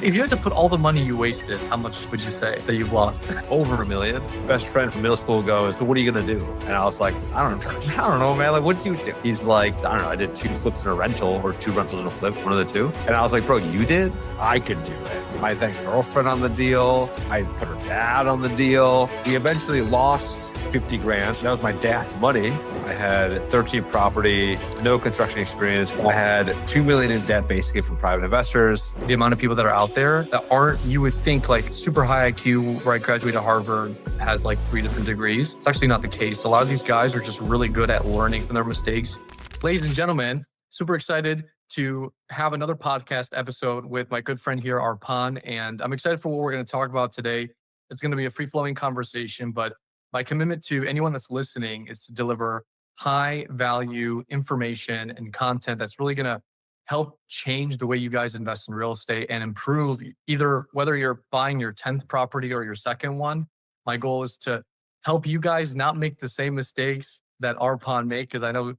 If you had to put all the money you wasted, how much would you say that you've lost? Over $1 million. Best friend from middle school goes, so what are you going to do? And I was like, I don't know, man. Like, what do you do? He's like, I don't know. I did 2 flips in a rental or 2 rentals in a flip, one of the two. And I was like, bro, you did? I could do it. I had girlfriend on the deal. I put her dad on the deal. We eventually lost 50 grand. That was my dad's money. I had 13 property, no construction experience. I had $2 million in debt basically from private investors. The amount of people that are out there that aren't, you would think like super high IQ, right? Graduated Harvard, has like 3 different degrees. It's actually not the case. A lot of these guys are just really good at learning from their mistakes. Ladies and gentlemen, super excited to have another podcast episode with my good friend here, Arpan. And I'm excited for what we're going to talk about today. It's going to be a free-flowing conversation, but my commitment to anyone that's listening is to deliver high value information and content that's really going to help change the way you guys invest in real estate and improve either whether you're buying your 10th property or your second one. My goal is to help you guys not make the same mistakes that Arpan made, because I know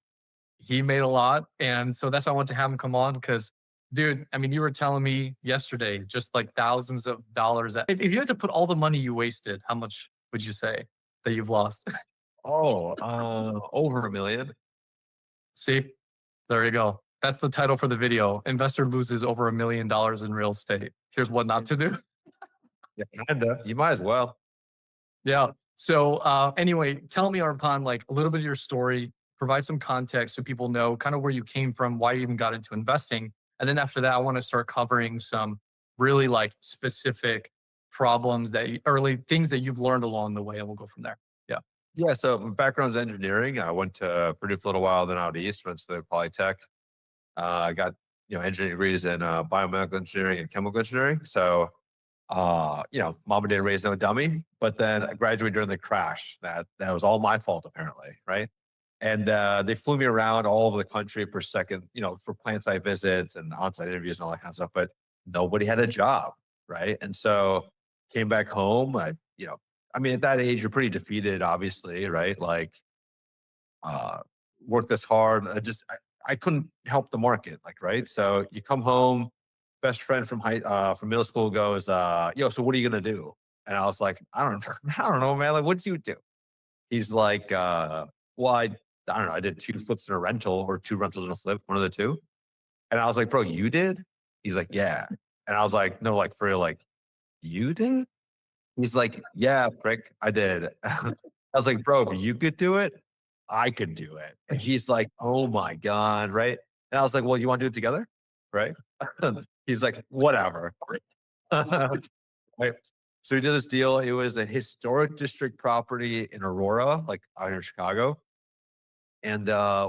he made a lot. And so that's why I want to have him come on, because dude, I mean, you were telling me yesterday, just like thousands of dollars. If you had to put all the money you wasted, how much would you say that you've lost? Over $1 million. See, there you go. That's the title for the video. Investor loses over $1 million in real estate. Here's what not to do. Yeah, kinda. You might as well. Yeah. So anyway, tell me, Arpan, like a little bit of your story, provide some context so people know kind of where you came from, why you even got into investing. And then after that, I want to start covering some really like specific problems early things that you've learned along the way, and we'll go from there. Yeah. Yeah. So my background's engineering. I went to Purdue for a little while, then out east, went to the Polytech. I got, engineering degrees in biomedical engineering and chemical engineering. So, mom and dad raised no dummy, but then I graduated during the crash. That was all my fault, apparently. Right. And they flew me around all over the country for for plant site visits and on-site interviews and all that kind of stuff, but nobody had a job. Right. And so came back home. At that age, you're pretty defeated, obviously. Right. Like, worked this hard. I couldn't help the market. Like, right. So you come home, best friend from middle school goes, so what are you going to do? And I was like, I don't know, man. Like, what do you do? He's like, I don't know. I did 2 flips in a rental or 2 rentals in a flip, one of the two. And I was like, bro, you did? He's like, yeah. And I was like, no, like for real, like, you did? He's like, yeah, prick, I did. I was like, bro, if you could do it, I could do it. And he's like, oh my God, right? And I was like, well, you want to do it together? Right? He's like, whatever. Right? So we did this deal. It was a historic district property in Aurora, like out here in Chicago. And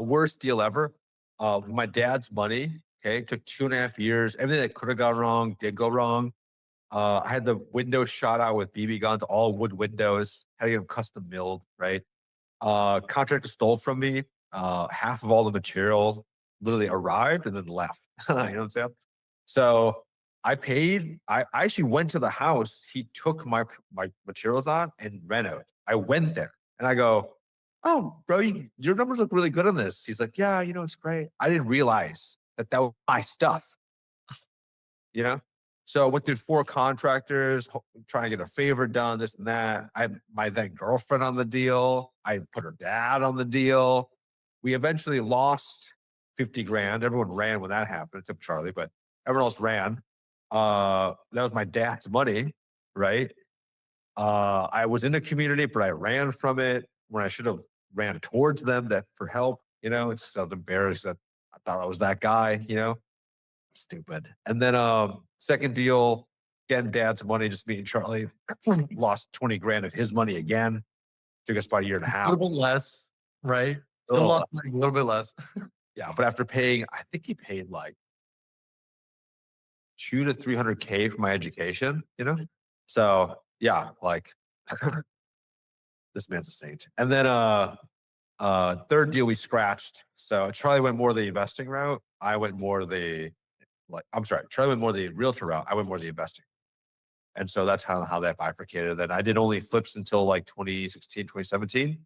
worst deal ever. My dad's money, okay, took 2.5 years. Everything that could have gone wrong did go wrong. I had the windows shot out with BB guns, all wood windows, had to get them custom milled, right? Contractor stole from me half of all the materials, literally arrived and then left. You know what I'm saying? So I paid. I actually went to the house. He took my materials on and ran out. I went there and I go, oh, bro, your numbers look really good on this. He's like, yeah, it's great. I didn't realize that was my stuff. So I went through 4 contractors, trying to get a favor done, this and that. I had my then girlfriend on the deal. I put her dad on the deal. We eventually lost 50 grand. Everyone ran when that happened, except Charlie, but everyone else ran. That was my dad's money, right? I was in the community, but I ran from it when I should have ran towards them for help. It's so embarrassed that I thought I was that guy, stupid. And then second deal, again, dad's money, just me and Charlie lost 20 grand of his money again. Took us about 1.5 years. A little bit less, right? Still lost like a little bit less. Yeah, but after paying, I think he paid like $200 to $300K for my education, So yeah, like this man's a saint. And then third deal we scratched. So Charlie went more the investing route. I went more the Charlie went more the realtor route. I went more the investing. And so that's how that bifurcated. Then I did only flips until like 2016, 2017.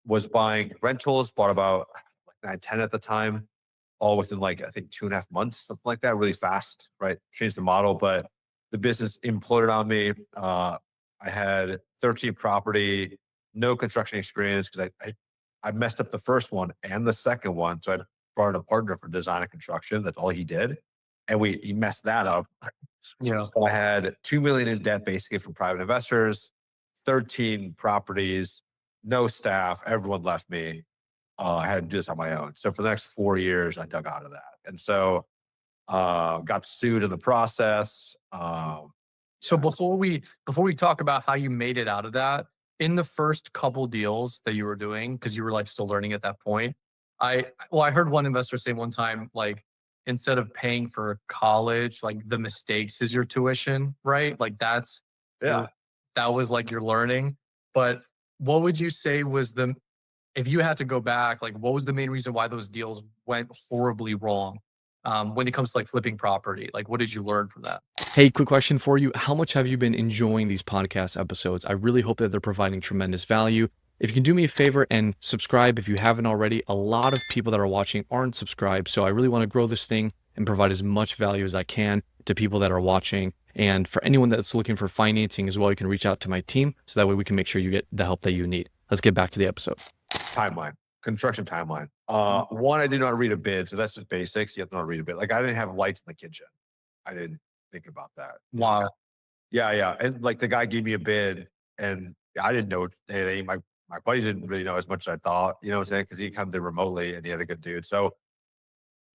Was buying rentals, bought about like 10 at the time, all within like, I think 2.5 months, something like that, really fast, right? Changed the model. But the business imploded on me. I had 13 property, no construction experience because I messed up the first one and the second one. So I brought in a partner for design and construction. That's all he did. And he messed that up. Yeah. So I had 2 million in debt basically from private investors, 13 properties, no staff, everyone left me. I had to do this on my own. So for the next 4 years, I dug out of that. And so got sued in the process. So before we talk about how you made it out of that, in the first couple deals that you were doing, because you were like still learning at that point, I heard one investor say one time, like, instead of paying for college, like the mistakes is your tuition, right? Like Yeah. that was like your learning. But what would you say was if you had to go back, like what was the main reason why those deals went horribly wrong? When it comes to like flipping property, like what did you learn from that? Hey, quick question for you. How much have you been enjoying these podcast episodes? I really hope that they're providing tremendous value. If you can do me a favor and subscribe if you haven't already, a lot of people that are watching aren't subscribed. So I really want to grow this thing and provide as much value as I can to people that are watching. And for anyone that's looking for financing as well, you can reach out to my team so that way we can make sure you get the help that you need. Let's get back to the episode. Timeline, construction timeline. One, I did not read a bid. So that's just basics. You have to not read a bid. Like I didn't have lights in the kitchen. I didn't think about that. Wow. Yeah. And like the guy gave me a bid and I didn't know anything. My buddy didn't really know as much as I thought, you know what I'm saying? Because he kind of did remotely and he had a good dude. So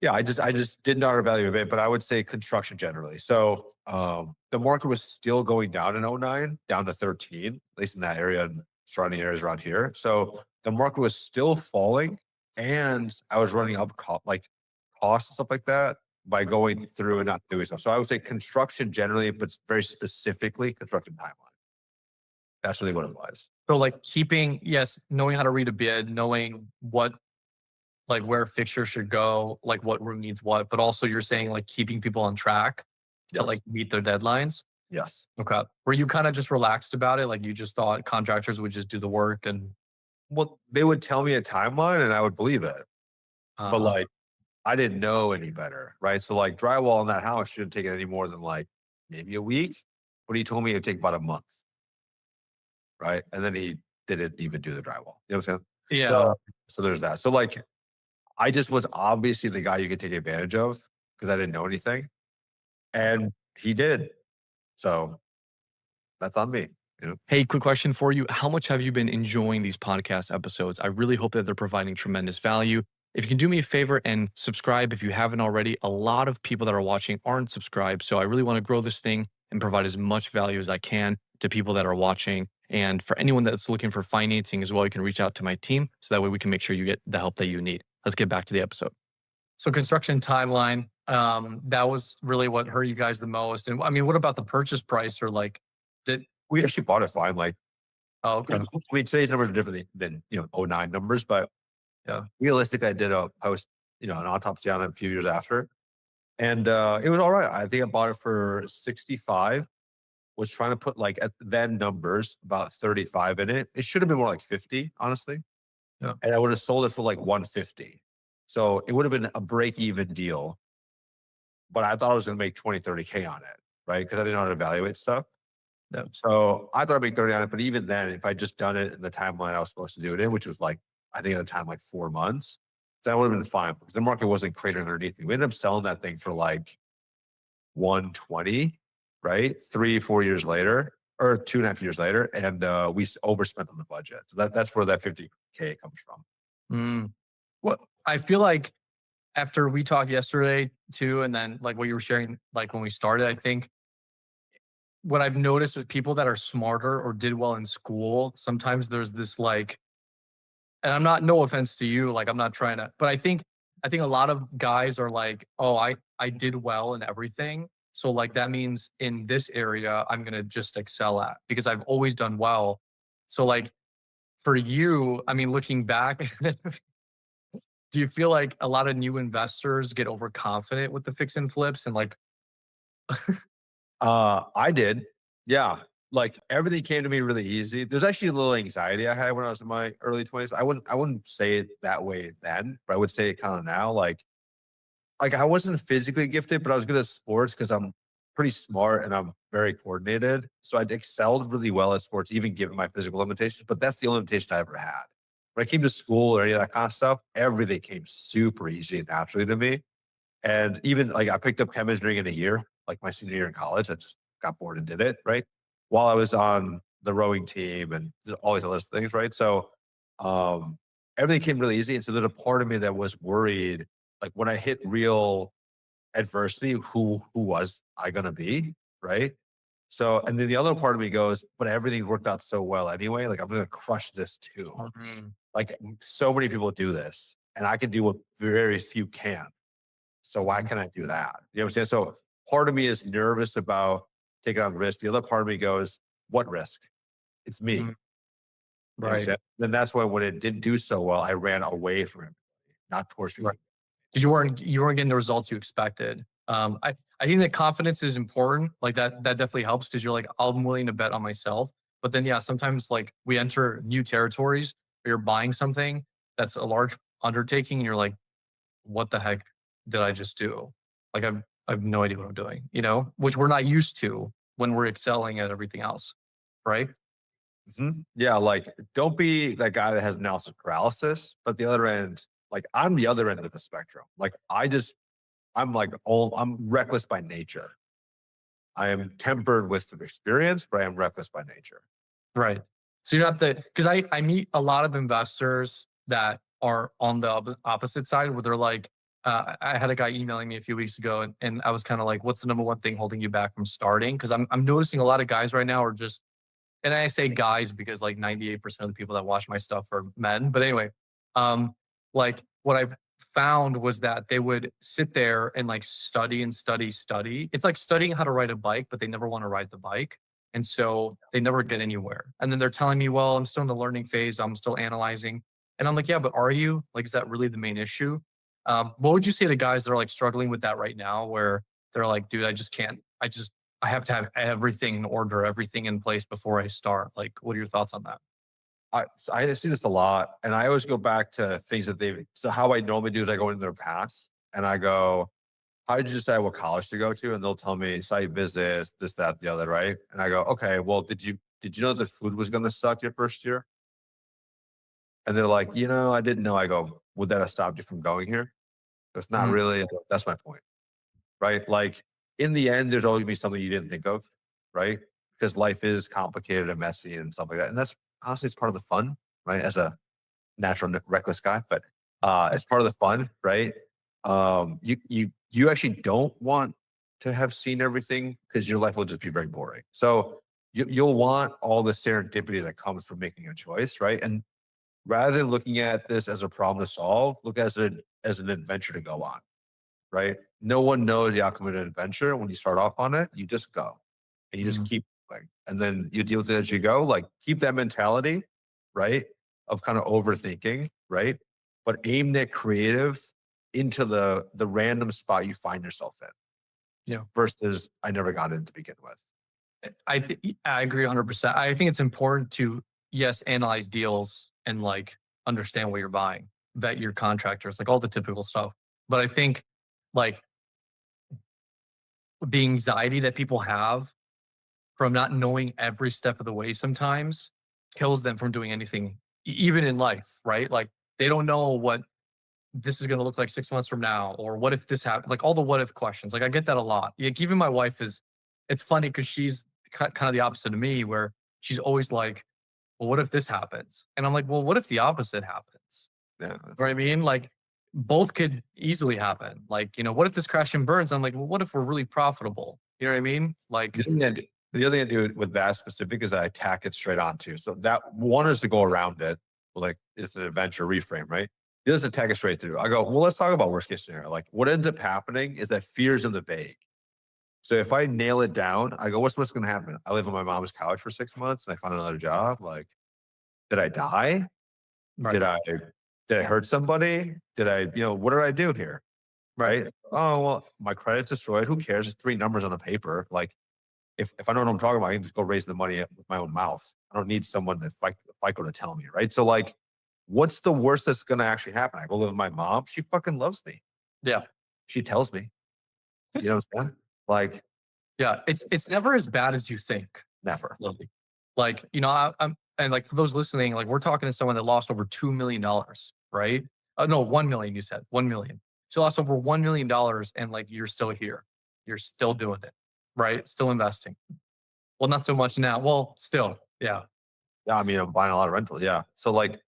yeah, I just did not evaluate it, but I would say construction generally. So the market was still going down in 09, down to 13, at least in that area and surrounding areas around here. So the market was still falling and I was running up costs and stuff like that by going through and not doing stuff. So I would say construction generally, but very specifically construction timeline. That's really what it was. So like knowing how to read a bid, knowing what, like where a fixture should go, like what room needs what, but also you're saying like keeping people on track to Yes. like meet their deadlines. Yes. Okay. Were you kind of just relaxed about it? Like you just thought contractors would just do the work and Well, they would tell me a timeline and I would believe it. But like, I didn't know any better, right? So like drywall in that house shouldn't take any more than like maybe a week, but he told me it'd take about a month, right? And then he didn't even do the drywall. You know what I'm saying? yeah. So there's that. So like, I just was obviously the guy you could take advantage of because I didn't know anything, and he did. So that's on me. You know? Hey, quick question for you. How much have you been enjoying these podcast episodes? I really hope that they're providing tremendous value. If you can do me a favor and subscribe if you haven't already, a lot of people that are watching aren't subscribed. So I really want to grow this thing and provide as much value as I can to people that are watching. And for anyone that's looking for financing as well, you can reach out to my team so that way we can make sure you get the help that you need. Let's get back to the episode. So construction timeline, that was really what hurt you guys the most. And I mean, what about the purchase price or like We actually bought it fine. Like, oh, okay. I mean, today's numbers are different than 09 numbers, but Yeah. realistically, I did a post, an autopsy on it a few years after, and it was all right. I think I bought it for 65. Was trying to put like at then numbers about 35 in it. It should have been more like 50, honestly. Yeah. And I would have sold it for like 150. So it would have been a break even deal. But I thought I was going to make 20, 30K on it, right? Because I didn't know how to evaluate stuff. Yeah. So I thought I'd make 30 on it. But even then, if I just done it in the timeline I was supposed to do it in, which was like, I think at the time, like 4 months, that would have been fine because the market wasn't cratering underneath me. We ended up selling that thing for like 120, right? 3-4 years later, or 2.5 years later. And we overspent on the budget. So that's where that 50K comes from. Well, I feel like after we talked yesterday too, and then like what you were sharing, like when we started, I think what I've noticed with people that are smarter or did well in school, sometimes there's this like, and I'm not, no offense to you, like I'm not trying to, but I think a lot of guys are like, oh, I did well in everything. So like that means in this area, I'm gonna just excel at because I've always done well. So like for you, I mean, looking back, do you feel like a lot of new investors get overconfident with the fix and flips and like, I did. Yeah. Like everything came to me really easy. There's actually a little anxiety I had when I was in my early 20s. I wouldn't say it that way then, but I would say it kind of now. Like I wasn't physically gifted, but I was good at sports because I'm pretty smart and I'm very coordinated. So I excelled really well at sports, even given my physical limitations. But that's the only limitation I ever had. When I came to school or any of that kind of stuff, everything came super easy and naturally to me. And even like I picked up chemistry in a year, like my senior year in college. I just got bored and did it, right? While I was on the rowing team and all these other things, right? So um, everything came really easy. And so there's a part of me that was worried, like when I hit real adversity, who was I gonna be? Right. So, and then the other part of me goes, but everything worked out so well anyway. Like I'm gonna crush this too. Mhm. Like so many people do this, and I can do what very few can. So why Mhm. can't I do that? You know what I'm saying? So part of me is nervous about taking on risk. The other part of me goes, what risk? It's me. Mhm. You know what I'm Right. saying? Then that's why when it didn't do so well, I ran away from it, not towards Right. people. 'Cause you weren't getting the results you expected. I think that confidence is important. Like that definitely helps because you're like, I'm willing to bet on myself. But then yeah, sometimes like we enter new territories where you're buying something that's a large undertaking and you're like, what the heck did I just do? Like I have no idea what I'm doing, which we're not used to when we're excelling at everything else. Right. Mhm. Yeah, like don't be that guy that has analysis paralysis, but the other end, like I'm the other end of the spectrum. Like I'm like I'm reckless by nature. I am tempered with some experience, but I am reckless by nature. Right. So you're not because I meet a lot of investors that are on the opposite side where they're like, I had a guy emailing me a few weeks ago and I was kind of like, what's the number one thing holding you back from starting? Because I'm noticing a lot of guys right now are just, and I say guys because like 98% of the people that watch my stuff are men. But anyway, like what I've found was that they would sit there and like study and study, study. It's like studying how to ride a bike, but they never want to ride the bike. And so they never get anywhere. And then they're telling me, well, I'm still in the learning phase. I'm still analyzing. And I'm like, yeah, but are you? Like, is that really the main issue? What would you say to guys that are like struggling with that right now, where they're like, dude, I just can't, I have to have everything in order, everything in place before I start. Like, what are your thoughts on that? I see this a lot, and I always go back to things that they. So how I normally do is I go into their past and I go, "How did you decide what college to go to?" And they'll tell me site visits, this, that, the other, right? And I go, "Okay, well, did you know the food was going to suck your first year?" And they're like, I didn't know." I go, "Would that have stopped you from going here?" That's not Mhm. really. That's my point, right? Like in the end, there's always gonna be something you didn't think of, right? Because life is complicated and messy and stuff like that, and that's honestly it's part of the fun, right? As a natural reckless guy, but it's part of the fun, right? You actually don't want to have seen everything because your life will just be very boring. So you'll want all the serendipity that comes from making a choice, right? And rather than looking at this as a problem to solve, look as an adventure to go on, right? No one knows the outcome of an adventure. When you start off on it, you just go and you just Mhm. keep going. And then you deal with it as you go. Like keep that mentality, right? Of kind of overthinking, right? But aim that creative into the random spot you find yourself in Yeah. versus I never got in to begin with. I agree 100%. I think it's important to, yes, analyze deals and like understand what you're buying, vet your contractors, like all the typical stuff. But I think like the anxiety that people have from not knowing every step of the way sometimes kills them from doing anything, even in life, right? Like they don't know what this is going to look like 6 months from now, or what if this happened? Like all the what if questions. Like I get that a lot. Like even my wife it's funny because she's kind of the opposite of me, where she's always like, well, what if this happens? And I'm like, well, what if the opposite happens? Yeah. You know what I mean? Like both could easily happen. Like, what if this crash and burns? I'm like, well, what if we're really profitable? You know what I mean? Like, The other thing I do with that specific is I attack it straight onto. So that one is to go around it, like it's an adventure reframe, right? The other is to attack it straight through. I go, well, let's talk about worst case scenario. Like what ends up happening is that fear's in the vague. So if I nail it down, I go, what's going to happen? I live on my mom's couch for 6 months and I find another job. Like, did I die? right, Did I hurt somebody? What did I do here? right. Right? Oh, well, my credit's destroyed. Who cares? It's three numbers on a paper. Like, if I know what I'm talking about, I can just go raise the money with my own mouth. I don't need someone to FICO to tell me, right? So like, what's the worst that's gonna actually happen? I go live with my mom. She fucking loves me. Yeah. She tells me. You know what I'm saying? Like, Yeah, it's never as bad as you think. Never. Literally. Like, I'm and like for those listening, like we're talking to someone that lost over $2 million, right? No, 1 million. You said 1 million. So you lost over $1 million, and like you're still here, you're still doing it, right? Still investing. Well, not so much now. Well, still, yeah, Yeah, I mean, I'm buying a lot of rentals. Yeah. So like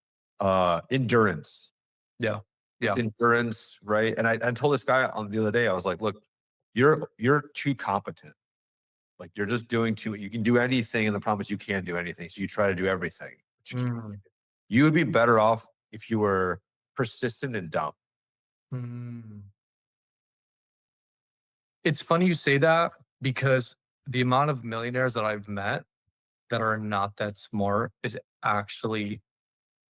endurance. yeah, It's yeah. endurance, right? And I told this guy on the other day, I was like, look, you're too competent. Like you're just doing too, you can do anything, and the problem is you can't do anything. So you try to do everything. But Mm, you would be better off if you were persistent and dumb. mm. It's funny you say that because the amount of millionaires that I've met that are not that smart is actually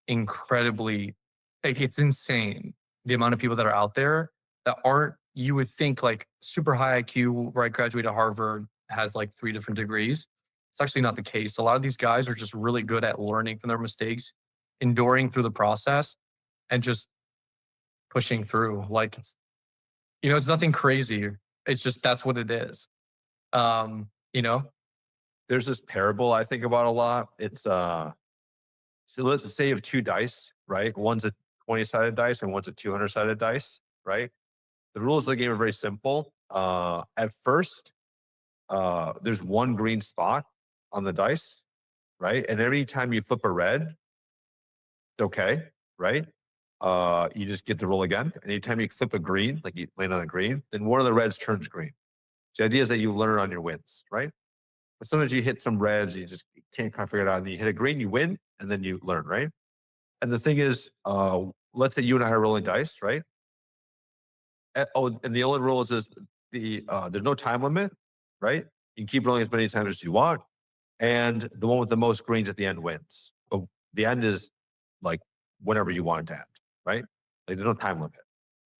incredibly, like, it's insane the amount of people that are out there that aren't, you would think, like super high IQ, right? Graduated Harvard, has like three different degrees. It's actually not the case. A lot of these guys are just really good at learning from their mistakes, enduring through the process, and just pushing through. Like it's nothing crazy. It's just that's what it is. Um, you know? There's this parable I think about a lot. It's so let's say you have two dice, right? One's a 20-sided dice and one's a 200-sided dice, right? The rules of the game are very simple. At first, there's one green spot on the dice, right? And every time you flip a red, okay, right? You just get to roll again. And anytime you flip a green, like you land on a green, then one of the reds turns green. So the idea is that you learn on your wins, right? But sometimes you hit some reds, you just can't quite figure it out. And you hit a green, you win, and then you learn, right? And the thing is, let's say you and I are rolling dice, right? And the only rule is there's no time limit, right? You can keep rolling as many times as you want, and the one with the most greens at the end wins. But the end is like whenever you want it to end, right? Like there's no time limit.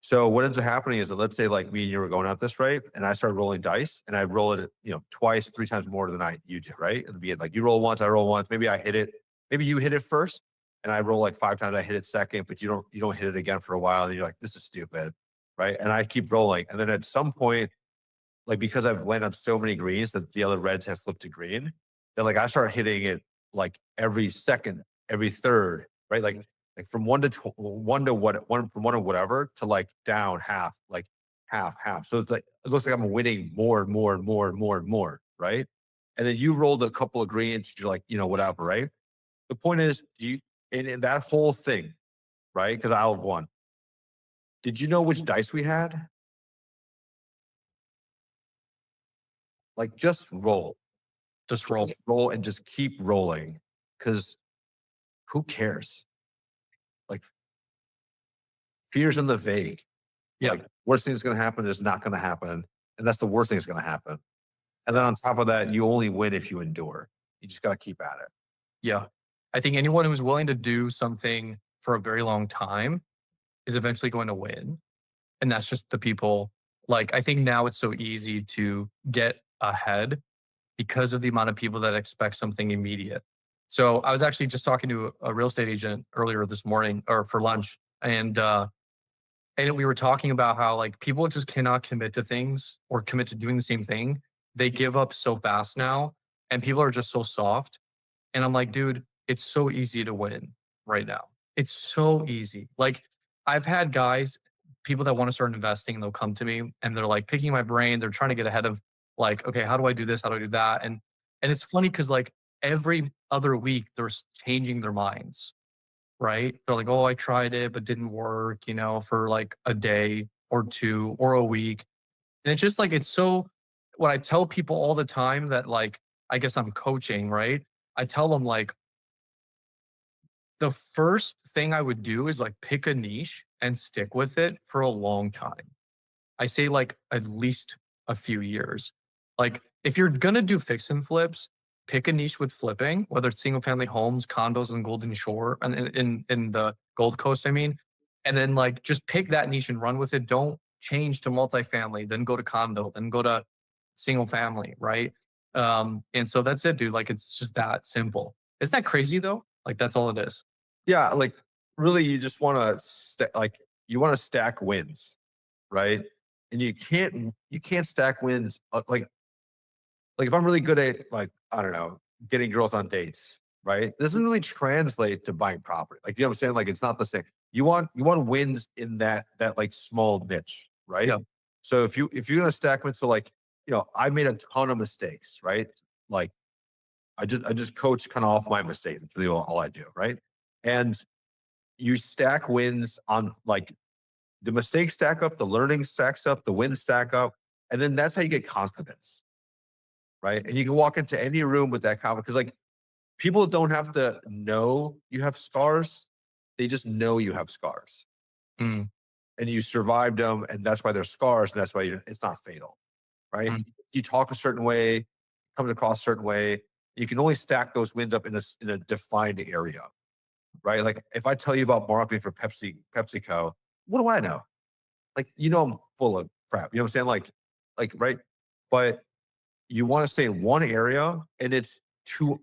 So what ends up happening is that let's say like me and you were going at this, right? And I started rolling dice, and I roll it, twice, three times more than you do, right? It'd be like you roll once, I roll once. Maybe I hit it. Maybe you hit it first, and I roll like five times. I hit it second, but you don't hit it again for a while. And you're like, this is stupid, right? And I keep rolling, and then at some point, like because I've landed on so many greens that the other reds have flipped to green, that like I start hitting it like every second, every third, right? Like from one to one from one to whatever to like down half, like half. So it's like it looks like I'm winning more and more and more and more and more, right? And then you rolled a couple of greens, you're like, whatever, right? The point is, in that whole thing, right? Because I'll have won. Did you know which dice we had? Like just roll. Just roll. Just roll and just keep rolling because who cares? Like fear's in the vague. Yeah. Like worst thing that's going to happen is not going to happen, and that's the worst thing that's going to happen. And then on top of that, you only win if you endure. You just got to keep at it. Yeah. I think anyone who's willing to do something for a very long time is eventually going to win. And that's just the people. Like, I think now it's so easy to get ahead because of the amount of people that expect something immediate. So I was actually just talking to a real estate agent earlier this morning or for lunch. And we were talking about how like people just cannot commit to things or commit to doing the same thing. They give up so fast now, and people are just so soft. And I'm like, dude, it's so easy to win right now. It's so easy. Like I've had guys, people that want to start investing, and they'll come to me and they're like picking my brain. They're trying to get ahead of like, okay, how do I do this? How do I do that? And it's funny because like every other week they're changing their minds, right? They're like, oh, I tried it, but didn't work, for like a day or two or a week. And it's just like, it's so, what I tell people all the time that like, I guess I'm coaching, right? I tell them like, the first thing I would do is like pick a niche and stick with it for a long time. I say like at least a few years. Like if you're gonna do fix and flips, pick a niche with flipping, whether it's single family homes, condos in Golden Shore and in the Gold Coast, I mean, and then like just pick that niche and run with it. Don't change to multifamily, then go to condo, then go to single family, right? And so that's it, dude. Like it's just that simple. Isn't that crazy though? Like that's all it is. Yeah, like really, you just want to you want to stack wins, right? And you can't stack wins like like if I'm really good at like, I don't know, getting girls on dates, right? This doesn't really translate to buying property. Like, you know what I'm saying? Like it's not the same. You want wins in that like small niche, right? Yeah. So if you're gonna stack wins, so like, I made a ton of mistakes, right? Like I just coach kind of off my mistakes. It's really all I do, right? And you stack wins on like the mistakes stack up, the learning stacks up, the wins stack up, and then that's how you get confidence, right? And you can walk into any room with that confidence because like people don't have to know you have scars; they just know you have scars, Mm, and you survived them, and that's why they're scars, and that's why it's not fatal, right? mm, You talk a certain way, comes across a certain way. You can only stack those wins up in a defined area, right? Like if I tell you about marketing for PepsiCo, what do I know? Like, I'm full of crap. You know what I'm saying? Like, right. But you want to stay in one area and it's to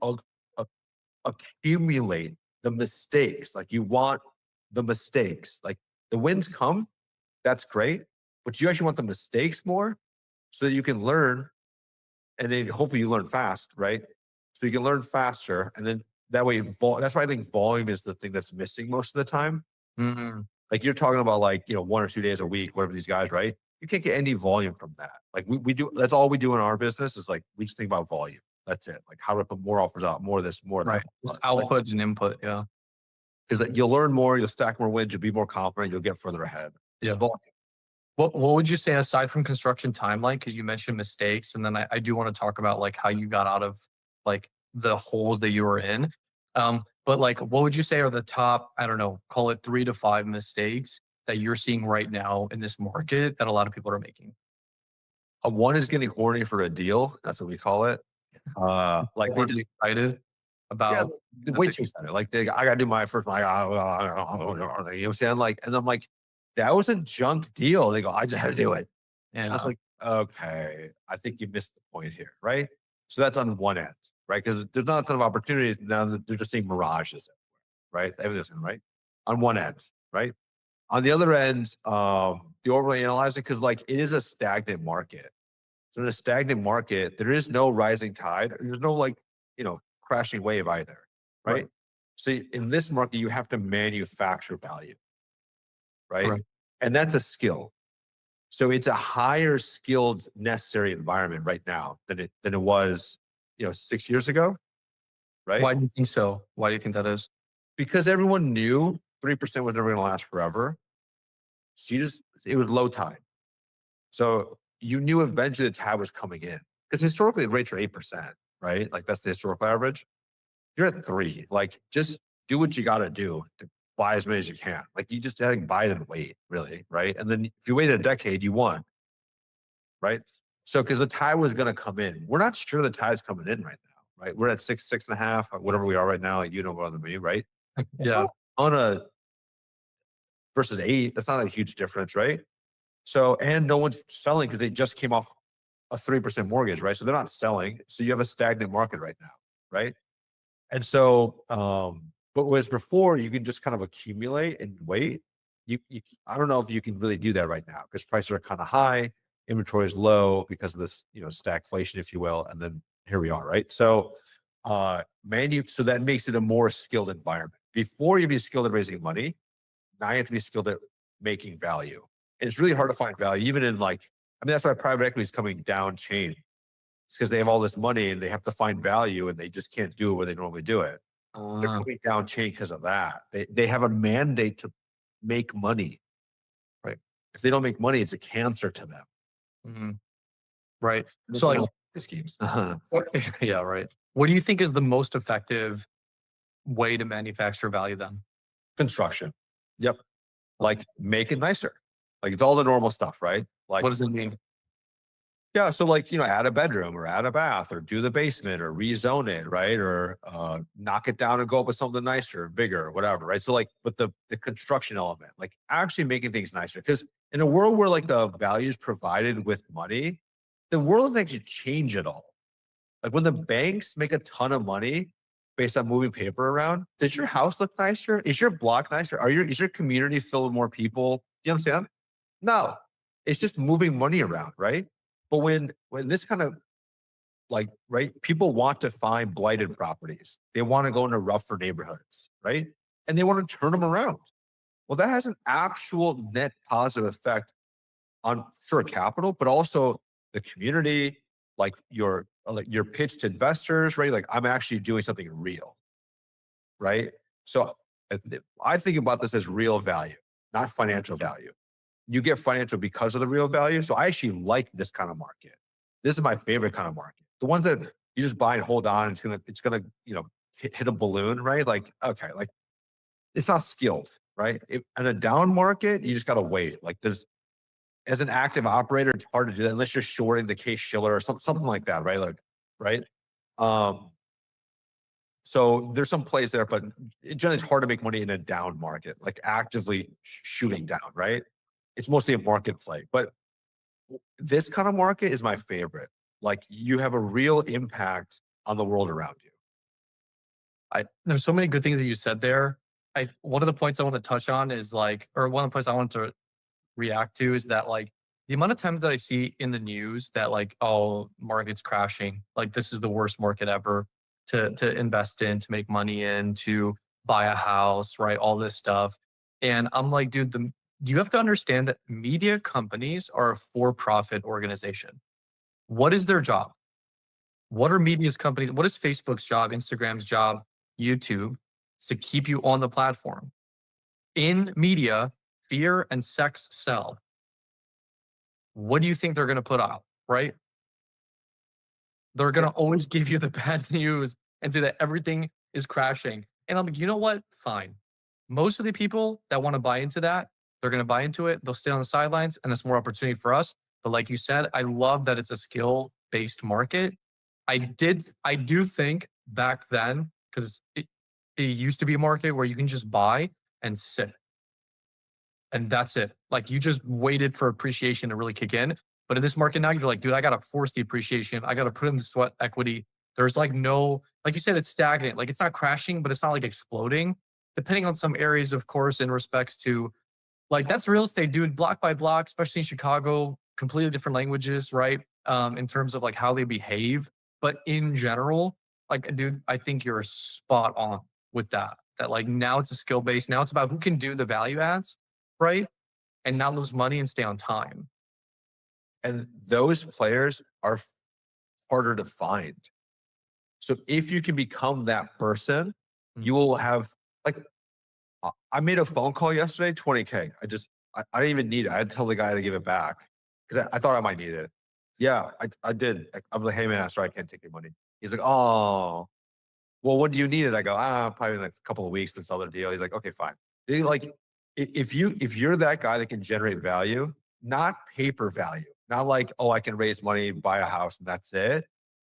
accumulate the mistakes. Like you want the mistakes. Like the wins come, that's great. But you actually want the mistakes more so that you can learn and then hopefully you learn fast, right? So you can learn faster. And then that way, that's why I think volume is the thing that's missing most of the time. mm. Like you're talking about like, 1 or 2 days a week, whatever these guys, right? You can't get any volume from that. Like we do, that's all we do in our business is like, we just think about volume. That's it. Like how to put more offers out, more of this, more of Right. that. Just output and input. Yeah. Because you'll learn more, you'll stack more wins, you'll be more confident, you'll get further ahead. Yeah. Just volume. What would you say aside from construction timeline? Because you mentioned mistakes, and then I do want to talk about like how you got out of like the holes that you were in. But like, what would you say are the top, I don't know, call it 3 to 5 mistakes that you're seeing right now in this market that a lot of people are making? One is getting horny for a deal. That's what we call it. Like they just, Overly excited yeah, about they're that way too excited. Like I gotta do my first, you know what I'm saying? Like, and I'm like, that was a junk deal. They go, I just had to do it. I was yeah. like, okay, I think you missed the point here, right? So that's on one end, right? Because there's not a ton of opportunities now. They're just seeing mirages, right? Everything's right on one end, right? On the other end, the overly analyzing because like it is a stagnant market. So in a stagnant market, there is no rising tide. There's no like crashing wave either, Right. right? So in this market, you have to manufacture value, right? Correct. And that's a skill. So it's a higher skilled necessary environment right now than it was, 6 years ago, right? Why do you think so? Why do you think that is? Because everyone knew 3% was never going to last forever. So it was low tide. So you knew eventually the tide was coming in because historically the rates are 8%, right? Like that's the historical average. You're at 3. Like just do what you got to do to buy as many as you can. Like you just had to buy it and wait, really, right? And then if you waited a decade, you won, right? So because the tide was going to come in, we're not sure the tide's coming in right now, right? We're at 6, 6.5, or whatever we are right now. Like you know more than me, right? It's Yeah. not on a versus 8. That's not a huge difference, right? So and no one's selling because they just came off a 3% mortgage, right? So they're not selling. So you have a stagnant market right now, right? And so, but whereas before you can just kind of accumulate and wait, I don't know if you can really do that right now because prices are kind of high, inventory is low because of this, stagflation, if you will, and then here we are, right? So, so that makes it a more skilled environment. Before you be skilled at raising money, now you have to be skilled at making value. And it's really hard to find value, even in like, I mean, that's why private equity is coming down chain. It's because they have all this money and they have to find value and they just can't do it where they normally do it. They're Uh, coming down chain because of that. They have a mandate to make money. right. If they don't make money, it's a cancer to them. Mhm. Right. That's So why I like, like the schemes. what, yeah, right. What do you think is the most effective way to manufacture value then? Construction. Yep. Like make it nicer. Like it's all the normal stuff, right? Like What does it mean? yeah, so like, add a bedroom or add a bath or do the basement or rezone it, right? Or knock it down and go up with something nicer, bigger, whatever, right? So like, but the construction element, like actually making things nicer. Because in a world where like the value is provided with money, the world doesn't actually change at all. Like when the banks make a ton of money based on moving paper around, does your house look nicer? Is your block nicer? Is your community filled with more people? Do you understand? No, it's just moving money around, right? But when this kind of like, right? People want to find blighted properties. They want to go into rougher neighborhoods, right? And they want to turn them around. Well, that has an actual net positive effect on sure capital, but also the community, like your pitch to investors, right? Like I'm actually doing something real, right? So I think about this as real value, not financial value. You get financial because of the real value. So I actually like this kind of market. This is my favorite kind of market. The ones that you just buy and hold on, it's gonna, hit a balloon, right? Like, okay, like it's not skilled, right? In a down market, you just gotta wait. Like as an active operator, it's hard to do that unless you're shorting the case Schiller or something like that, right? Like, right? Um, so there's some plays there, but generally it's hard to make money in a down market, like actively shooting down, right? It's mostly a market play. But this kind of market is my favorite. Like you have a real impact on the world around you. There's so many good things that you said there. One of the points I want to touch on is like, or one of the points I want to react to is that like the amount of times that I see in the news that like, oh, market's crashing, like this is the worst market ever to invest in, to make money in, to buy a house, right? All this stuff. And I'm like, dude, you have to understand that media companies are a for-profit organization. What is their job? What are media's companies? What is Facebook's job, Instagram's job, YouTube? It's to keep you on the platform. In media, fear and sex sell. What do you think they're going to put out, right? They're going to always give you the bad news and say that everything is crashing. And I'm like, you know what? Fine. Most of the people that want to buy into that, they're going to buy into it. They'll stay on the sidelines and it's more opportunity for us. But like you said, I love that it's a skill based market. I do think back then, because it used to be a market where you can just buy and sit and that's it. Like you just waited for appreciation to really kick in. But in this market now, you're like, dude, I got to force the appreciation. I got to put in the sweat equity. There's like no, like you said, it's stagnant. Like it's not crashing, but it's not like exploding. Depending on some areas, of course, in respects to like that's real estate, dude, block by block, especially in Chicago, completely different languages, right? In terms of like how they behave. But in general, like, dude, I think you're spot on with that. That like now it's a skill base. Now it's about who can do the value adds, right? And not lose money and stay on time. And those players are harder to find. So if you can become that person, you will have like I made a phone call yesterday, 20K. I didn't even need it. I had to tell the guy to give it back because I thought I might need it. Yeah, I did. I'm like, hey man, sorry, I can't take your money. He's like, oh, well, when do you need it? I go, probably in like a couple of weeks, this other deal. He's like, okay, fine. Like if you're that guy that can generate value, not paper value, not like, oh, I can raise money, buy a house, and that's it.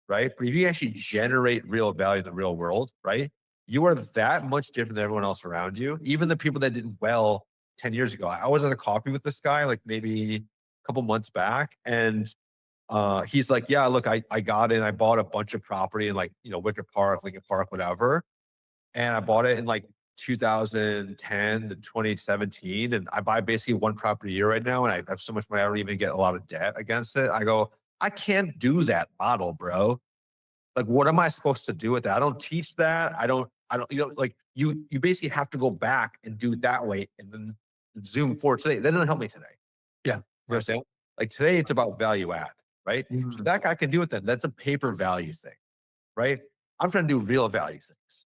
Right. But if you actually generate real value in the real world, right? You are that much different than everyone else around you. Even the people that did well 10 years ago. I was at a coffee with this guy like maybe a couple months back. And he's like, yeah, look, I got in, I bought a bunch of property in like, Wicker Park, Lincoln Park, whatever. And I bought it in like 2010 to 2017. And I buy basically one property a year right now. And I have so much money, I don't even get a lot of debt against it. I go, I can't do that model, bro. Like, what am I supposed to do with that? I don't teach that. I don't, like you basically have to go back and do it that way and then zoom forward today. That doesn't help me today. Yeah. You understand? Like today it's about value add, right? So that guy can do it then. That's a paper value thing, right? I'm trying to do real value things.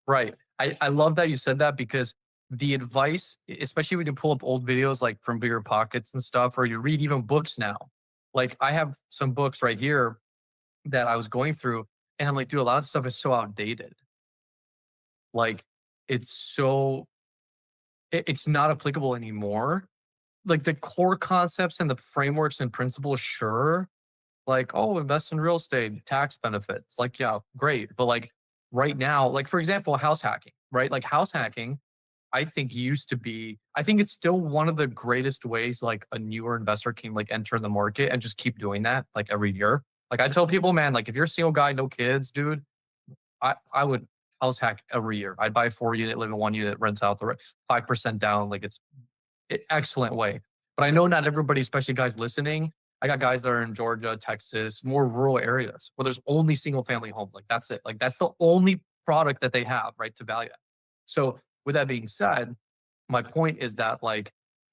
Right. I love that you said that because the advice, especially when you pull up old videos like from Bigger Pockets and stuff, or you read even books now. Like I have some books right here that I was going through, and I'm like, dude, a lot of stuff is so outdated. Like it's not applicable anymore. Like the core concepts and the frameworks and principles, sure. Like, oh, invest in real estate, tax benefits. Like, yeah, great. But like right now, like for example, house hacking, right? Like house hacking, I think I think it's still one of the greatest ways like a newer investor can like enter the market and just keep doing that like every year. Like I tell people, man, like if you're a single guy, no kids, dude, I would house hack every year. I'd buy a 4 unit, live in 1 unit, rent out the 5% down. Like it's an excellent way. But I know not everybody, especially guys listening, I got guys that are in Georgia, Texas, more rural areas where there's only single family homes. Like that's it. Like that's the only product that they have, right, to value add. So with that being said, my point is that like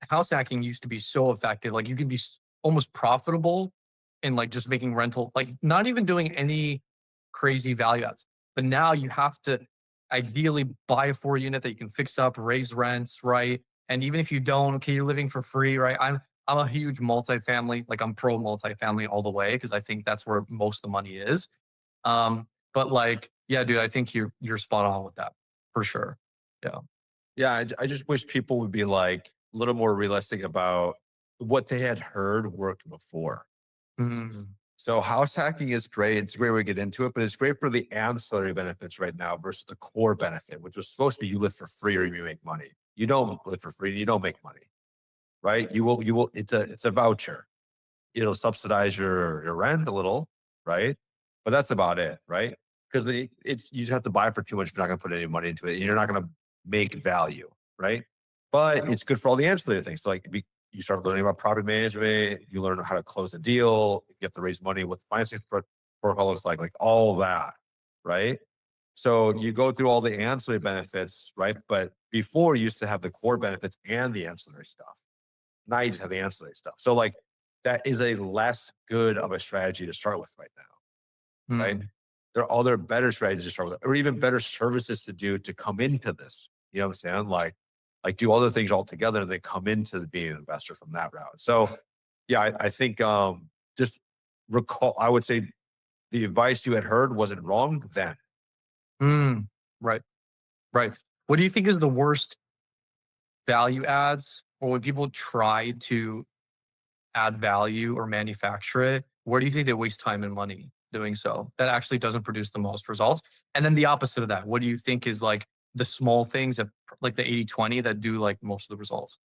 house hacking used to be so effective. Like you can be almost profitable in like just making rental, like not even doing any crazy value adds. But now you have to ideally buy a 4 unit that you can fix up, raise rents, right? And even if you don't, okay, you're living for free, right? I'm a huge multifamily, like I'm pro multifamily all the way because I think that's where most of the money is. But like, yeah, dude, I think you're spot on with that for sure. Yeah. Yeah, I just wish people would be like a little more realistic about what they had heard worked before. Mm, So house hacking is great. It's a great way to get into it, but it's great for the ancillary benefits right now versus the core benefit, which was supposed to be you live for free or you make money. You don't live for free, you don't make money, right? You will, it's a voucher. It'll subsidize your rent a little, right? But that's about it, right? Because it's you just have to buy it for too much if you're not going to put any money into it, and you're not going to make value, right? But it's good for all the ancillary things. So like you start learning about property management, you learn how to close a deal, you have to raise money, what the financing protocol looks like all of that, right? So you go through all the ancillary benefits, right? But before you used to have the core benefits and the ancillary stuff. Now you just have the ancillary stuff. So like that is a less good of a strategy to start with right now, right? mm, There are other better strategies to start with, or even better services to do to come into this. You know what I'm saying? Like do other things altogether and then come into being an investor from that route. So yeah, I think just recall, I would say the advice you had heard wasn't wrong then. mm, right. Right. What do you think is the worst value adds or when people try to add value or manufacture it, where do you think they waste time and money doing so? That actually doesn't produce the most results. And then the opposite of that, what do you think is like the small things that like the 80/20 that do like most of the results?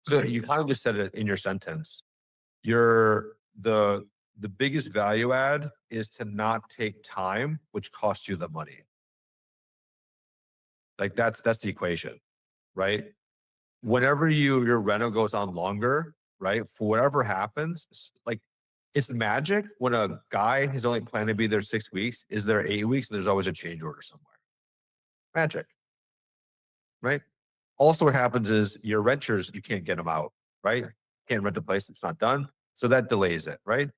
So you kind of just said it in your sentence. You're the biggest value add is to not take time, which costs you the money. Like that's the equation, right? Whenever your rental goes on longer, right? For whatever happens, like it's magic when a guy is only planning to be there 6 weeks, is there 8 weeks, and there's always a change order somewhere. Magic, right? Also, what happens is your renters, you can't get them out, right? Can't rent a place that's not done. So that delays it, right?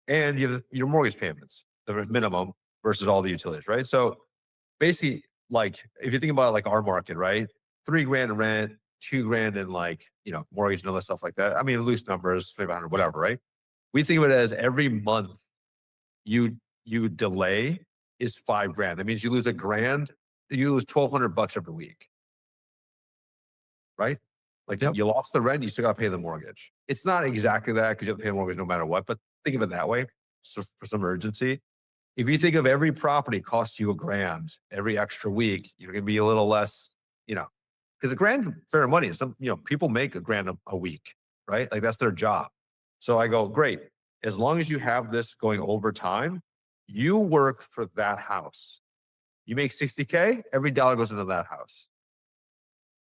And you have your mortgage payments, the minimum versus all the utilities, right? So basically, like if you think about like our market, right? 3 grand in rent, 2 grand in like, mortgage and all that stuff like that. I mean, loose numbers, 500, whatever, right? We think of it as every month you delay is 5 grand. That means you lose a grand, you lose $1,200 every week, right? Like Yep. you lost the rent, you still got to pay the mortgage. It's not exactly that because you have to pay the mortgage no matter what, but think of it that way. So for some urgency, if you think of every property costs you a grand every extra week, you're going to be a little less, because a grand fair money. Some, people make a grand a week, right? Like that's their job. So I go, great. As long as you have this going over time, you work for that house. You make 60K, every dollar goes into that house.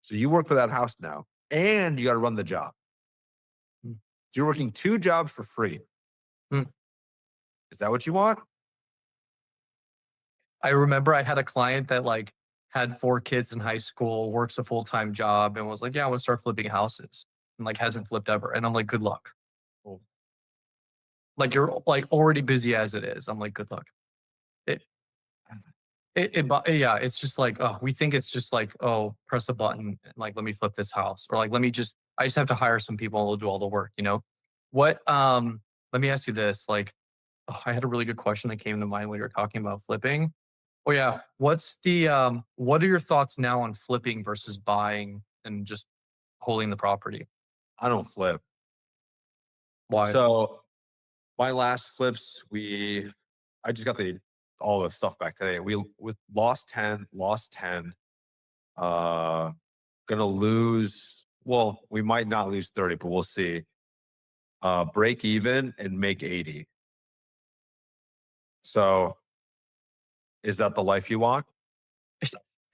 So you work for that house now and you got to run the job. Mm, So you're working 2 jobs for free. mm. Is that what you want? I remember I had a client that like had 4 kids in high school, works a full-time job, and was like, "Yeah, I want to start flipping houses," and like hasn't flipped ever. And I'm like, "Good luck." Oh, Like you're like already busy as it is. I'm like, "Good luck." It yeah, it's just like, oh, we think it's just like, oh, press a button, and like let me flip this house, or like I just have to hire some people and they'll do all the work. What let me ask you this, like, oh, I had a really good question that came to mind when you were talking about flipping. Oh yeah. What are your thoughts now on flipping versus buying and just holding the property? I don't flip. Why? So my last flips, I just got all the stuff back today. We lost 10, lost 10. Uh gonna lose. Well, we might not lose 30, but we'll see. Break even and make 80. So is that the life you want?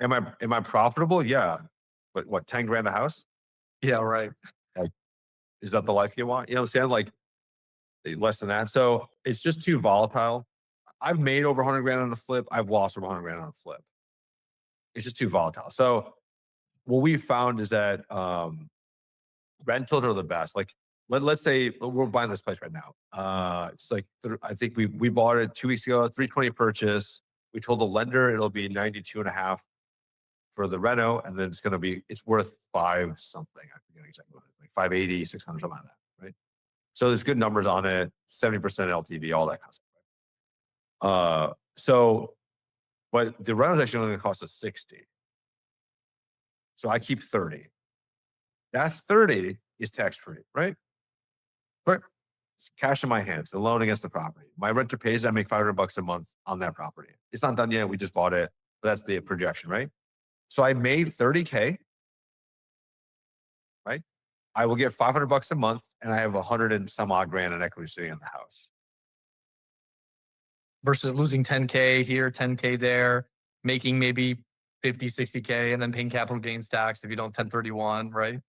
Am I profitable? Yeah. But what, 10 grand a house? Yeah, right. Like, is that the life you want? You know what I'm saying? Like less than that. So it's just too volatile. I've made over 100 grand on a flip. I've lost over 100 grand on a flip. It's just too volatile. So what we found is that rentals are the best. Like let's say we're buying this place right now. It's like I think we bought it 2 weeks ago, 320 purchase. We told the lender it'll be 92 and a half for the reno, and then it's worth 5 something. I forget exactly what it is, like 580, 600, something like that, right? So there's good numbers on it, 70% LTV, all that kind of stuff. But the reno is actually only going to cost us 60. So I keep 30. That 30 is tax free, right? Right. It's cash in my hands, the loan against the property. My renter pays, I make $500 a month on that property. It's not done yet. We just bought it, but that's the projection, right? So I made 30K, right? I will get $500 a month, and I have 100 and some odd grand in equity sitting in the house. Versus losing 10K here, 10K there, making maybe 50, 60K, and then paying capital gains tax if you don't 1031, right?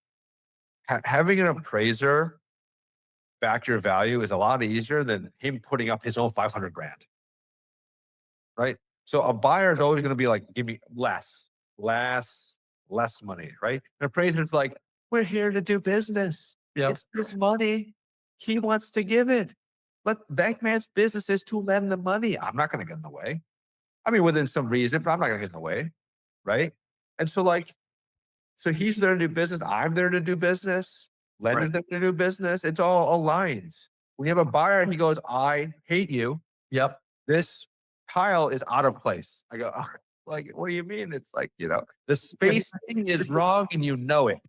Having an appraiser back your value is a lot easier than him putting up his own 500 grand, right? So a buyer is always going to be like, give me less money, right? An appraiser's like, we're here to do business. Yep. It's this money. He wants to give it. But that man's business is to lend the money. I'm not going to get in the way. I mean, within some reason, but I'm not going to get in the way, right? And so so he's there to do business. I'm there to do business. Lender's there to do business. It's all aligned. When you have a buyer and he goes, I hate you. Yep. This tile is out of place. I go, like, what do you mean? It's like, the spacing is wrong and you know it.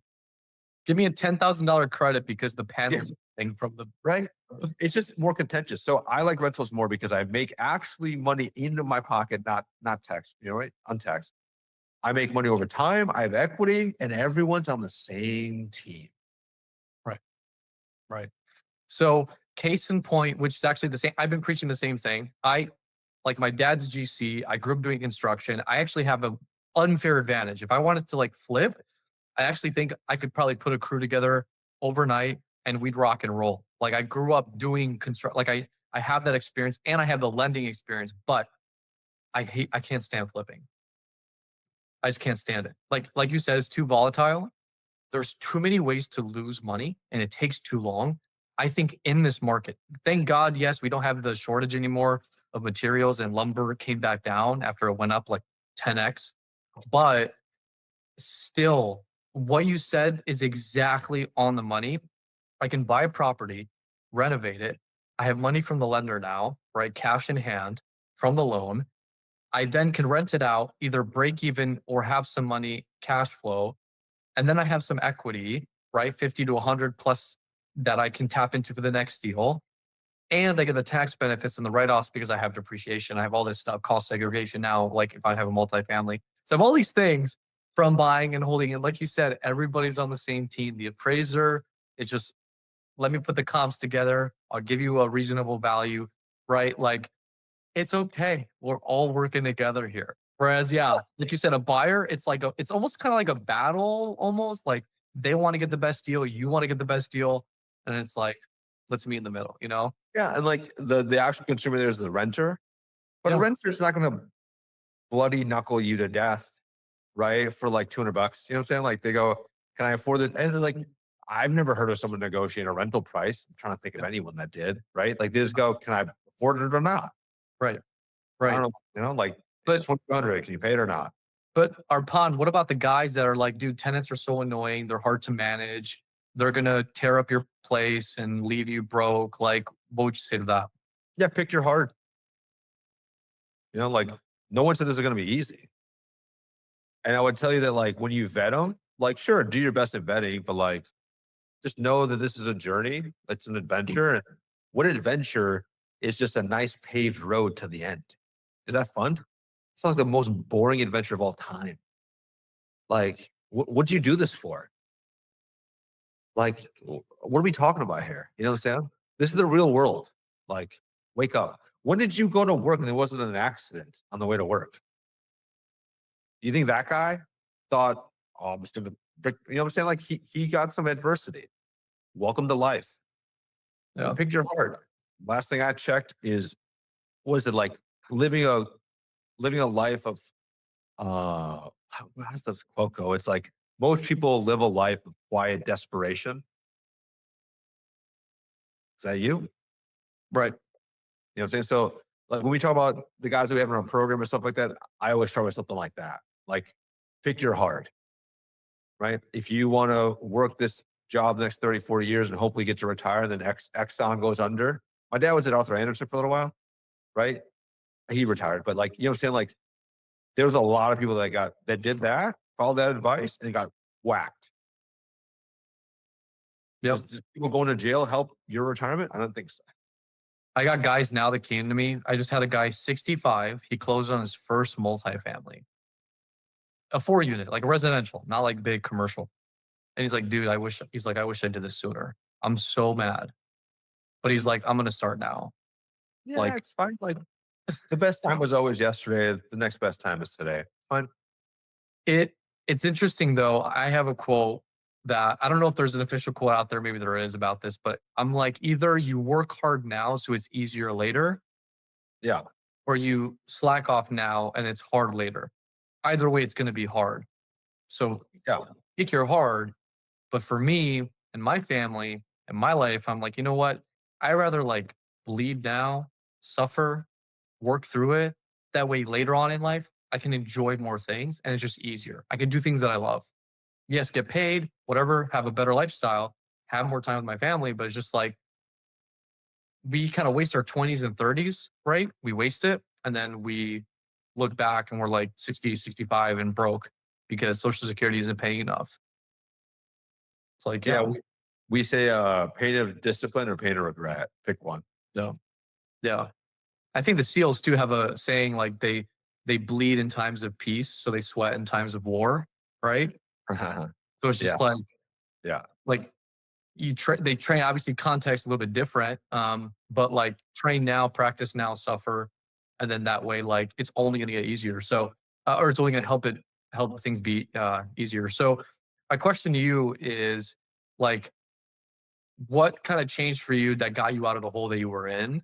Give me a $10,000 credit because the panels thing from the right. It's just more contentious. So I like rentals more because I make actually money into my pocket, not tax, right? Untaxed. I make money over time. I have equity, and everyone's on the same team. Right. So case in point, which is actually the same. I've been preaching the same thing. Like my dad's GC. I grew up doing construction. I actually have an unfair advantage. If I wanted to flip, I actually think I could probably put a crew together overnight and we'd rock and roll. Like I grew up doing construct. Like I have that experience and I have the lending experience, but I can't stand flipping. I just can't stand it. Like you said, it's too volatile. There's too many ways to lose money and it takes too long. I think in this market, thank God, yes, we don't have the shortage anymore of materials and lumber came back down after it went up like 10x. But still, what you said is exactly on the money. I can buy a property, renovate it. I have money from the lender now, right? Cash in hand from the loan. I then can rent it out, either break even or have some money cash flow. And then I have some equity, right? 50 to 100 plus that I can tap into for the next deal. And I get the tax benefits and the write-offs because I have depreciation. I have all this stuff, cost segregation now, like if I have a multifamily. So I have all these things from buying and holding. And like you said, everybody's on the same team. The appraiser is just, let me put the comps together. I'll give you a reasonable value, right? Like, it's okay. We're all working together here. Whereas, like you said, a buyer, it's almost kind of like a battle, almost like they want to get the best deal. You want to get the best deal. And it's like, let's meet in the middle, Yeah. And like the actual consumer there is the renter, but a renter is not going to bloody knuckle you to death, right? For like $200. You know what I'm saying? Like they go, can I afford it? And they're like, I've never heard of someone negotiate a rental price. I'm trying to think of anyone that did, right? Like they just go, can I afford it or not? Right. I don't know, like, but $200, can you pay it or not? But Arpan, what about the guys that are like, dude, tenants are so annoying. They're hard to manage. They're going to tear up your place and leave you broke. Like, what would you say to that? Yeah, pick your heart. Like no one said this is going to be easy. And I would tell you that like when you vet them, like sure, do your best at vetting, but like just know that this is a journey. It's an adventure. And what adventure is just a nice paved road to the end? Is that fun? It sounds like the most boring adventure of all time. Like, what'd you do this for? Like, what are we talking about here? You know what I'm saying? This is the real world. Like, wake up. When did you go to work and there wasn't an accident on the way to work? You think that guy thought, oh, I'm just gonna, you know what I'm saying? Like, he got some adversity. Welcome to life. So pick your heart. last thing I checked is, was it like living a life of how does this quote go? It's like most people live a life of quiet desperation. Is that you? Right. You know what I'm saying? So like when we talk about the guys that we have in our program and stuff like that, I always start with something like that. Like pick your heart, right? If you want to work this job the next 30, 40 years and hopefully get to retire, then Exxon goes under. My dad was at Arthur Anderson for a little while, right? He retired, but like, you know what I'm saying? Like there was a lot of people that did that, followed that advice and got whacked. Yep. Does people going to jail help your retirement? I don't think so. I got guys now that came to me. I just had a guy 65. He closed on his first multifamily, a 4 unit, like residential, not like big commercial. And he's like, dude, I wish I did this sooner. I'm so mad. But he's like, I'm going to start now. Yeah, Like it's fine. Like the best time was always yesterday. The next best time is today. Fine. it's interesting though. I have a quote that I don't know if there's an official quote out there. Maybe there is about this, but I'm like, either you work hard now so it's easier later, Yeah. or you slack off now and it's hard later. Either way, it's going to be hard. So Yeah. pick your hard. But for me and my family and my life, I'm like, you know what? I rather like bleed now, suffer, work through it. That way, later on in life, I can enjoy more things and it's just easier. I can do things that I love. Yes, get paid, whatever, have a better lifestyle, have more time with my family. But it's just like we kind of waste our 20s and 30s, right? We waste it. And then we look back and we're like 60, 65 and broke because Social Security isn't paying enough. It's like, Yeah. yeah, We say pain of discipline or pain of regret. Pick one. no, yeah. I think the SEALs too have a saying like they bleed in times of peace, so they sweat in times of war, right? So it's Yeah. just Yeah. like they train, obviously context a little bit different, but like train now, practice now, suffer, and then that way like it's only going to get easier. So or it's only going to help things be easier. So my question to you is like, what kind of changed for you that got you out of the hole that you were in,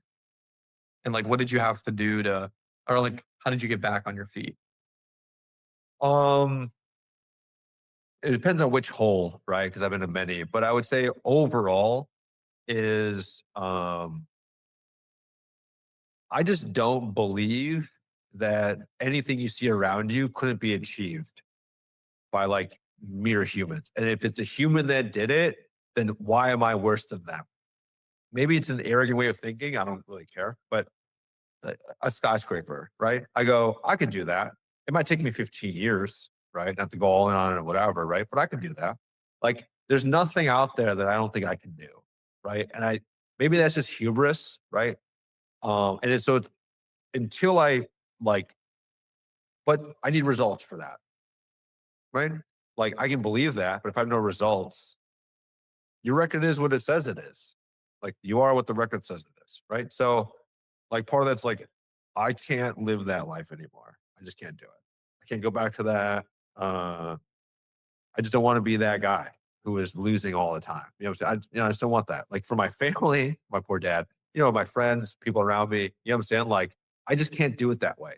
and like what did you have to do to, or like how did you get back on your feet? Um, it depends on which hole, right? Because I've been to many, but I would say overall is I just don't believe that anything you see around you couldn't be achieved by like mere humans. And if it's a human that did it, then why am I worse than them? Maybe it's an arrogant way of thinking. I don't really care, but a skyscraper, right? I go, I could do that. It might take me 15 years, right? Not to go all in on it or whatever, right? But I could do that. Like, there's nothing out there that I don't think I can do, right? And maybe that's just hubris, right? And it's until I like, but I need results for that, right? Like, I can believe that, but if I have no results, your record is what it says it is. Like, you are what the record says it is, right? So, like, part of that's like, I can't live that life anymore. I just can't do it. I can't go back to that. I just don't want to be that guy who is losing all the time. You know what I'm saying? I just don't want that. Like for my family, my poor dad, my friends, people around me, you know what I'm saying? Like, I just can't do it that way.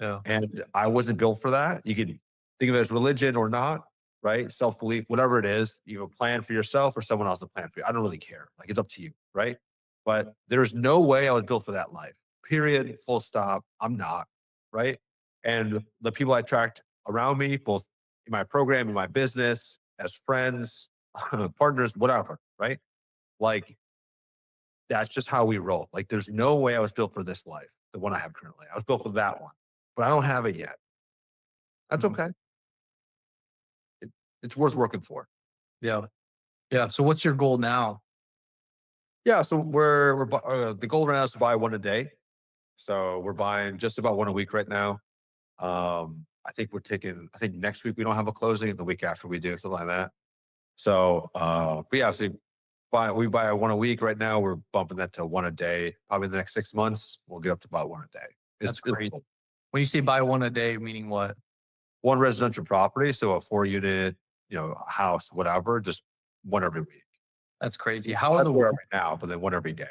Yeah. And I wasn't built for that. You can think of it as religion or not, right? Self belief, whatever it is, you have a plan for yourself or someone else to plan for you. I don't really care. Like it's up to you, right? But there's no way I was built for that life. Period. Full stop. I'm not, right? And the people I attract around me, both in my program, in my business, as friends, partners, whatever, right? Like that's just how we roll. Like there's no way I was built for this life, the one I have currently. I was built for that one, but I don't have it yet. That's Mhm. okay. It's worth working for. Yeah. Yeah. So what's your goal now? Yeah. So the goal right now is to buy one a day. So we're buying just about one a week right now. I think next week we don't have a closing. The week after we do, something like that. So, but yeah, so we buy one a week right now. We're bumping that to one a day. Probably the next 6 months, we'll get up to about one a day. That's great. When you say buy one a day, meaning what? One residential property. So a 4 unit, house, whatever, just one every week. That's crazy. How in That's the where world? I'm right now, but then one every day.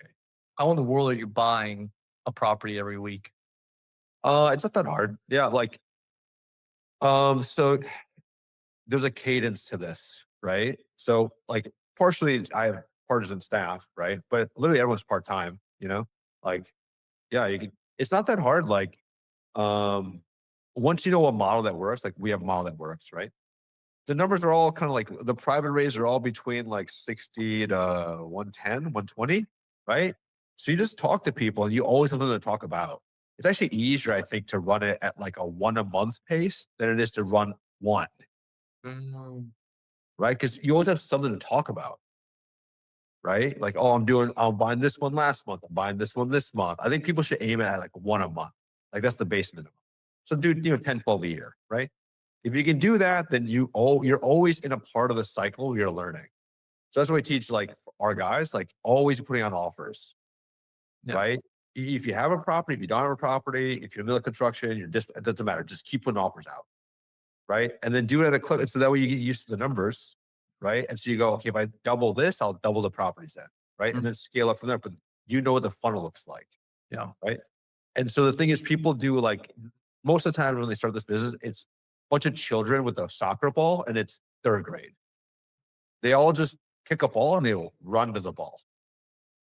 How in the world are you buying a property every week? It's not that hard. Yeah, like so there's a cadence to this, right? So like partially I have partisan staff, right? But literally everyone's part-time, like yeah, you can it's not that hard. Like um once you know a model that works, like we have a model that works, right? The numbers are all kind of like the private rates are all between like 60 to 110, 120, right? So you just talk to people and you always have something to talk about. It's actually easier, I think, to run it at like a one a month pace than it is to run one, Mm, right? Because you always have something to talk about, right? Like, oh, I'm buying this one last month. I'm buying this one this month. I think people should aim at like one a month. Like that's the base minimum. So do, 10, 12 a year, right? If you can do that, then you're always in a part of the cycle you're learning. So that's what we teach like our guys, like always putting on offers, yeah. right? If you have a property, if you don't have a property, if you're in the middle of construction, it doesn't matter. Just keep putting offers out, right? And then do it at a clip. So that way you get used to the numbers, right? And so you go, okay, if I double this, I'll double the properties then, right? And Mm, then scale up from there. But you know what the funnel looks like, yeah. right? And so the thing is, people do like most of the time when they start this business, it's a bunch of children with a soccer ball and it's third grade. They all just kick a ball and they'll run to the ball.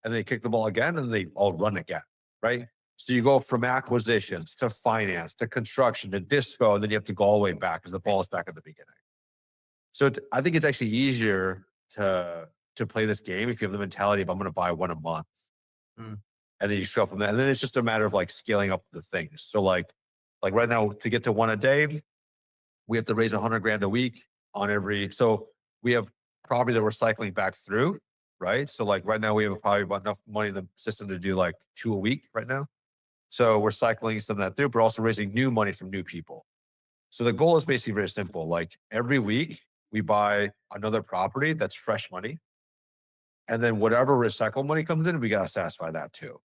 And they kick the ball again and they all run again, right? So you go from acquisitions to finance to construction to dispo, and then you have to go all the way back because the ball is back at the beginning. So I think it's actually easier to play this game if you have the mentality of I'm going to buy one a month, Mm, and then you go from there. And then it's just a matter of like scaling up the things. So like right now to get to one a day, we have to raise 100 grand a week on every. So we have property that we're cycling back through, right? So like right now we have probably about enough money in the system to do like 2 a week right now. So we're cycling some of that through, but also raising new money from new people. So the goal is basically very simple. Like every week we buy another property that's fresh money. And then whatever recycle money comes in, we got to satisfy that too.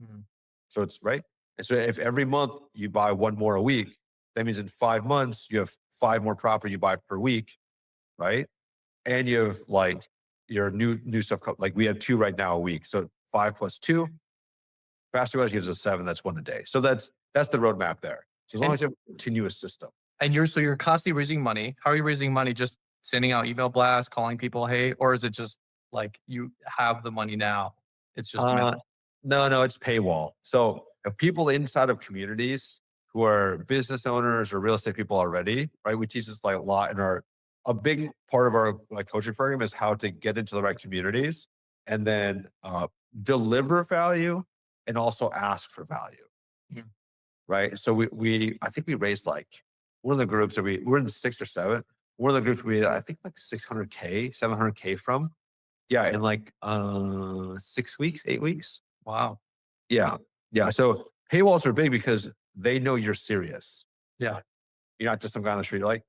mm. So it's right. And so if every month you buy one more a week, that means in 5 months you have five more property you buy per week, right? And you have like your new stuff. Like we have two right now a week. So 5 plus 2, faster wise gives us 7. That's one a day. So that's the roadmap there. So as long And as you have a continuous system. you're constantly raising money. How are you raising money? Just sending out email blasts, calling people, hey, or is it just like you have the money now? It's just Uh, email. no, it's paywall. So if people inside of communities who are business owners or real estate people already, right? We teach this like a lot in a big part of our like coaching program is how to get into the right communities and then deliver value and also ask for value, Mm, right? So I think we raised like one of the groups that we're in 6 or 7. One of the groups we I think like 600K, 700K from. Yeah, in like 6 weeks, 8 weeks. wow. Yeah. Yeah. So paywalls are big because they know you're serious. Yeah. You're not just some guy on the street, like,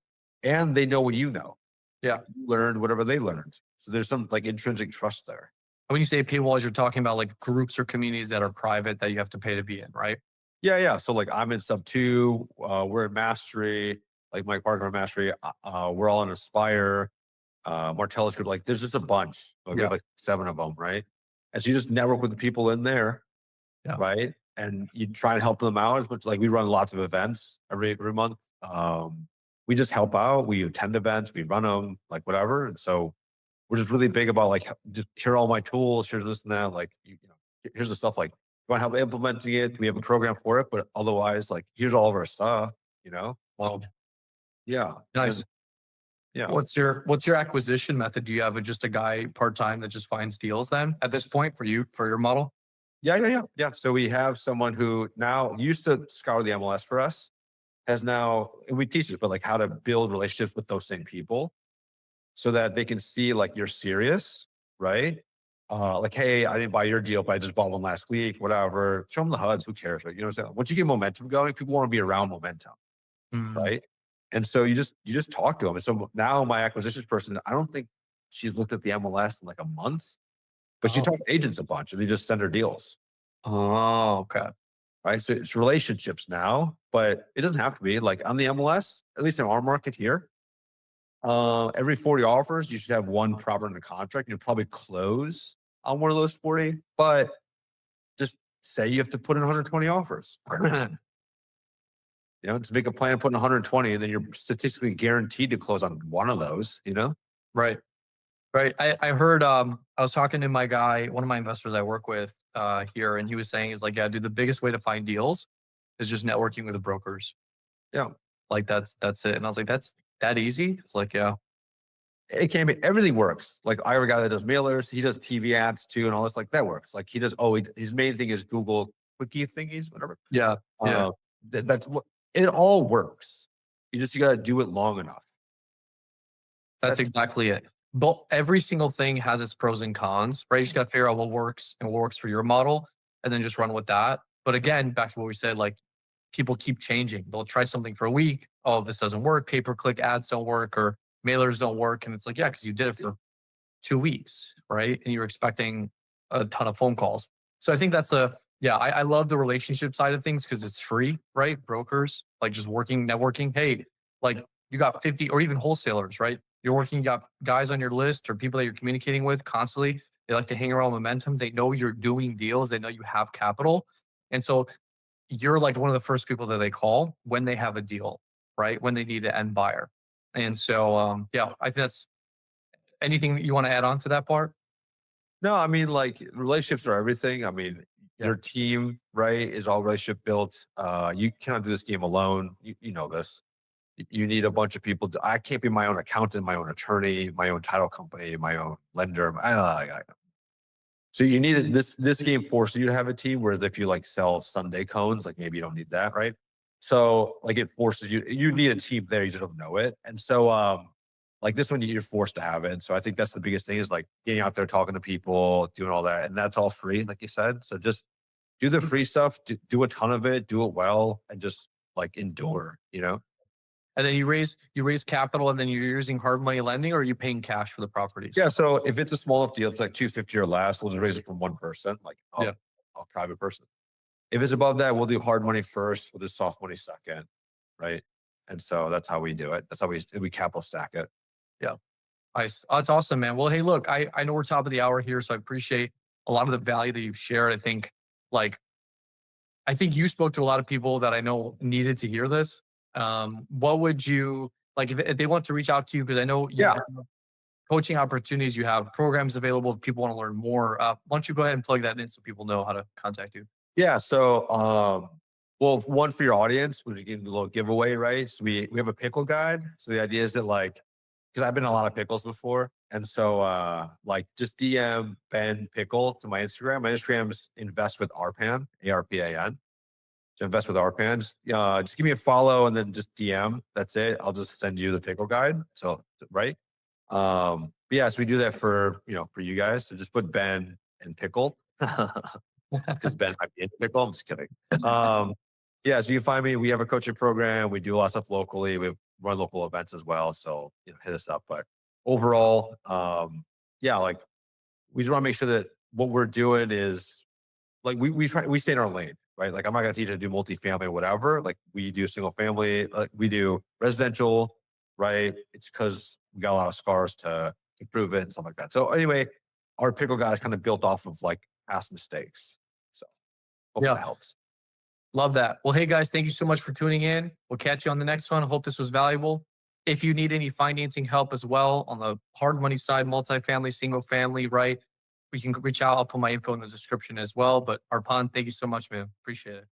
and they know what you know. Yeah. You learned whatever they learned. So there's some like intrinsic trust there. When you say paywalls, you're talking about like groups or communities that are private that you have to pay to be in, right? Yeah. Yeah. So like I'm in sub 2, we're in mastery, like my partner in mastery, we're all in Aspire, Martellus group. Like there's just a bunch. Like we Yeah. have like 7 of them, right? And so you just network with the people in there, Yeah. right? And you try and help them out as much. Like we run lots of events every month. We just help out. We attend events. We run them, like whatever. And so we're just really big about like just here are all my tools. Here's this and that. Like here's the stuff. Like you want help implementing it. We have a program for it, but otherwise, like here's all of our stuff. Well, yeah, Nice. yeah. What's your acquisition method? Do you have just a guy part-time that just finds deals then at this point for your model? Yeah. So we have someone who now used to scour the MLS for us, has now, and we teach it, but like how to build relationships with those same people so that they can see like you're serious, right? Like, hey, I didn't buy your deal, but I just bought one last week, whatever. Show them the HUDs, who cares, right? You know what I'm saying? Once you get momentum going, people want to be around momentum, Mm, right? And so you just talk to them. And so now my acquisitions person, I don't think she's looked at the MLS in like a month, but she oh, talks to agents a bunch and they just send her deals. oh, okay. Right. So it's relationships now, but it doesn't have to be like on the MLS, at least in our market here. Every 40 offers, you should have one property under contract. You'll probably close on one of those 40, but say you have to put in 120 offers. Just make a plan, put in 120, and then you're statistically guaranteed to close on one of those, Right. Right. I heard I was talking to my guy, one of my investors I work with here, and he was saying, he's like, yeah, dude, the biggest way to find deals is just networking with the brokers. Yeah. Like that's it. And I was like, that's that easy? It's like, yeah. It can be, everything works. Like I have a guy that does mailers, he does TV ads too, and all this, like that works. Like he does, his main thing is Google quickie thingies, whatever. Yeah. Yeah. That's what it all works. You got to do it long enough. That's exactly it. But every single thing has its pros and cons, right? You just got to figure out what works and what works for your model and then just run with that. But again, back to what we said, like people keep changing. They'll try something for a week. Oh, this doesn't work. Pay-per-click ads don't work or mailers don't work. And it's like, yeah, because you did it for 2 weeks, right? And you're expecting a ton of phone calls. So I think yeah, I love the relationship side of things because it's free, right? Brokers, like just working, networking. Hey, like you got 50 or even wholesalers, right? You're working, you got guys on your list or people that you're communicating with constantly. They like to hang around momentum. They know you're doing deals. They know you have capital. And so you're like one of the first people that they call when they have a deal, right? When they need an end buyer. And so, yeah, I think that's anything you want to add on to that part? No, I mean, like relationships are everything. I mean, Yeah. your team, right, is all relationship built. You cannot do this game alone. You know this. You need a bunch of people. I can't be my own accountant, my own attorney, my own title company, my own lender. So you need this game forces you to have a team. Whereas if you like sell Sunday cones, like maybe you don't need that, right? So like it forces you. You need a team there. You just don't know it. And so like this one, you're forced to have it. So I think that's the biggest thing is like getting out there, talking to people, doing all that, and that's all free, like you said. So just do the free stuff, do a ton of it, do it well, and just like endure. And then you raise capital and then you're using hard money lending or are you paying cash for the properties? Yeah. So if it's a small enough deal, it's like 250 or less, we'll just raise it from one person, like Yeah. a private person. If it's above that, we'll do hard money first, we'll do soft money second, right? And so that's how we do it. That's how we capital stack it. Yeah. Nice. That's awesome, man. Well, hey, look, I know we're top of the hour here, so I appreciate a lot of the value that you've shared. Like, I think you spoke to a lot of people that I know needed to hear this. What would you like if they want to reach out to you? Because I know you Yeah. have coaching opportunities, you have programs available if people want to learn more. Why don't you go ahead and plug that in so people know how to contact you? Yeah. So well, one for your audience, we give a little giveaway, right? So we have a pickle guide. So the idea is that like, because I've been in a lot of pickles before. And so like just DM Ben Pickle to my Instagram. My Instagram's invest with Arpan, ARPAN. To invest with Arpan. Just give me a follow and then just DM. That's it. I'll just send you the pickle guide. So right. But yeah, so we do that for you guys. So just put Ben and pickle. Because Ben might be in pickle. I'm just kidding. Yeah, so you can find me. We have a coaching program. We do a lot of stuff locally. We run local events as well. So hit us up. But overall, yeah, like we just want to make sure that what we're doing is like we stay in our lane, right? Like I'm not gonna teach you to do multifamily or whatever. Like we do single family, like we do residential, right? It's because we got a lot of scars to prove it and stuff like that. So anyway, our pickle guy is kind of built off of like past mistakes. So hope that helps. Love that. Well, hey guys, thank you so much for tuning in. We'll catch you on the next one. I hope this was valuable. If you need any financing help as well on the hard money side, multifamily, single family, right? We can reach out. I'll put my info in the description as well. But Arpan, thank you so much, man. Appreciate it.